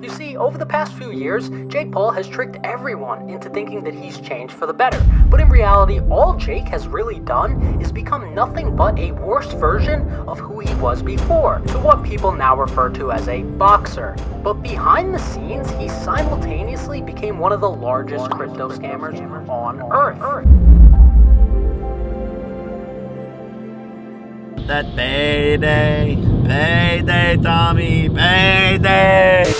You see, over the past few years, Jake Paul has tricked everyone into thinking that he's changed for the better. But in reality, all Jake has really done is become nothing but a worse version of who he was before, to what people now refer to as a boxer. But behind the scenes, he simultaneously became one of the largest crypto scammers on Earth. That payday, Tommy, payday!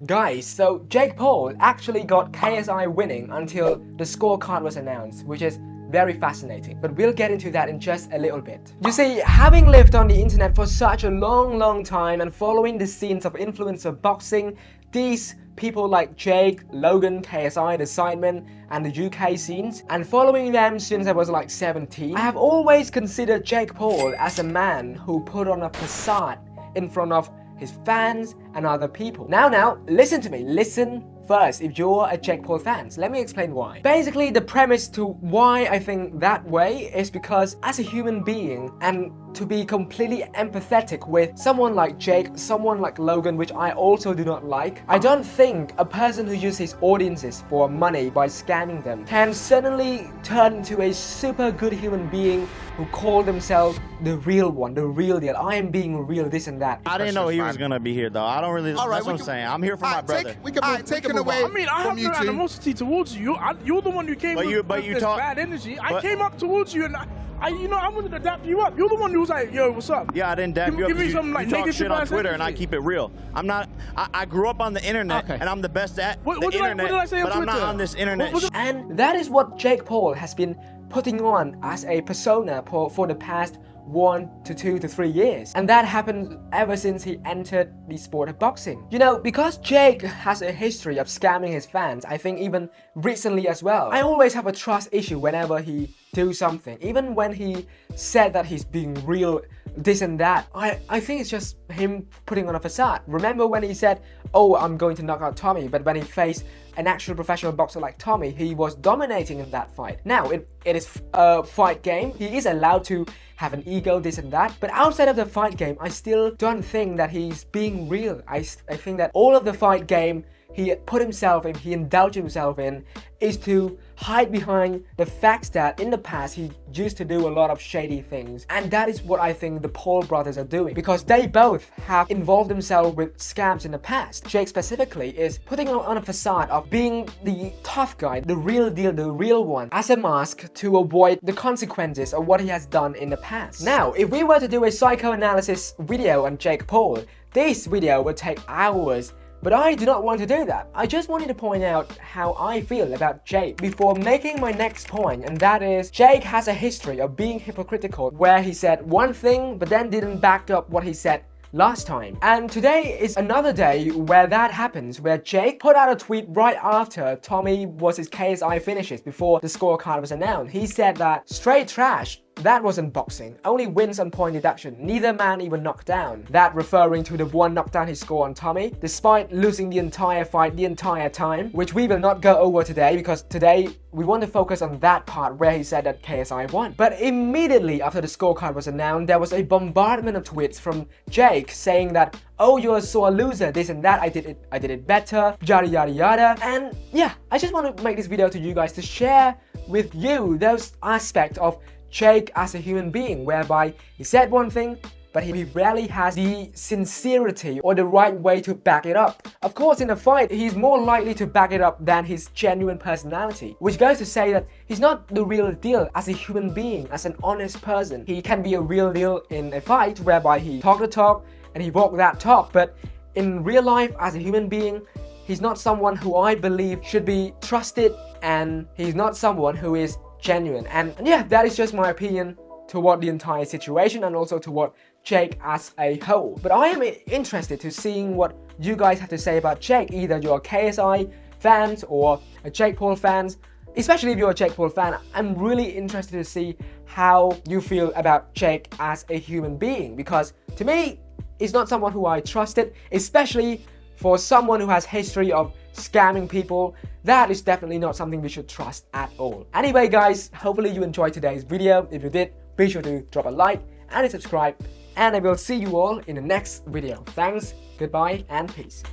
Guys, so Jake Paul actually got KSI winning until the scorecard was announced, which is very fascinating. But we'll get into that in just a little bit. You see, having lived on the internet for such a long time and following the scenes of influencer boxing, these people like Jake, Logan, KSI, the Sidemen, and the UK scenes, and following them since I was like 17, I have always considered Jake Paul as a man who put on a facade in front of his fans and other people. Now, listen to me, listen first if you're a Jake Paul fan. Let me explain why. Basically, the premise to why I think that way is because as a human being, and to be completely empathetic with someone like Jake, someone like Logan, which I also do not like, I don't think a person who uses his audiences for money by scamming them can suddenly turn into a super good human being who call themselves the real one, the real deal. I am being real, this and that. I didn't know he was gonna be here though. I don't really. All right, that's what I'm saying. I'm here for my brother. We can move, take it away. I mean, I have no animosity towards you. You're the one who came with this bad energy. I came up towards you and I wanted to dap you up. You're the one who was like, yo, what's up? Yeah, I didn't dap you up. Give me some like you talk shit on Twitter energy. and I keep it real. I'm not. I grew up on the internet and I'm the best at the internet. What did I say on but Twitter? I'm not on this internet. And that is what Jake Paul has been putting on as a persona for the past 1 to 2 to 3 years. And that happened ever since he entered the sport of boxing. You know, because Jake has a history of scamming his fans, I think even recently as well, I always have a trust issue whenever he do something. Even when he said that he's being real, this and that, I think it's just him putting on a facade. Remember when he said, oh, I'm going to knock out Tommy, but when he faced an actual professional boxer like Tommy, he was dominating in that fight. Now, it is a fight game. He is allowed to have an ego, this and that. But outside of the fight game, I still don't think that he's being real. I think that all of the fight game he put himself in, he indulged himself in, is to hide behind the facts that in the past he used to do a lot of shady things. And that is what I think the Paul brothers are doing, because they both have involved themselves with scams in the past. Jake specifically is putting on a facade of being the tough guy, the real deal, the real one, as a mask to avoid the consequences of what he has done in the past. Now, if we were to do a psychoanalysis video on Jake Paul, this video would take hours. But I do not want to do that. I just wanted to point out how I feel about Jake before making my next point, and that is Jake has a history of being hypocritical, where he said one thing but then didn't back up what he said last time. And today is another day where that happens, where Jake put out a tweet right after Tommy vs KSI finishes before the scorecard was announced. He said that straight trash. That wasn't boxing, only wins on point deduction, neither man even knocked down. That referring to the one knockdown he scored on Tommy, despite losing the entire fight the entire time, which we will not go over today because today we want to focus on that part where he said that KSI won. But immediately after the scorecard was announced, there was a bombardment of tweets from Jake saying that, oh, you're a sore loser, this and that, I did it better, yada yada yada. And yeah, I just want to make this video to you guys to share with you those aspects of Jake as a human being, whereby he said one thing but he rarely has the sincerity or the right way to back it up. Of course, in a fight, he's more likely to back it up than his genuine personality, which goes to say that he's not the real deal as a human being, as an honest person. He can be a real deal in a fight whereby he talk the talk and he walk that talk, but in real life as a human being, he's not someone who I believe should be trusted, and he's not someone who is genuine. And yeah, that is just my opinion toward the entire situation and also toward Jake as a whole. But I am interested to seeing what you guys have to say about Jake. Either you're KSI fans or a Jake Paul fans. Especially if you're a Jake Paul fan, I'm really interested to see how you feel about Jake as a human being, because to me, he's not someone who I trusted, especially for someone who has history of scamming people. That is definitely not something we should trust at all. Anyway guys, hopefully you enjoyed today's video. If you did, be sure to drop a like and a subscribe, and I will see you all in the next video. Thanks, goodbye, and peace.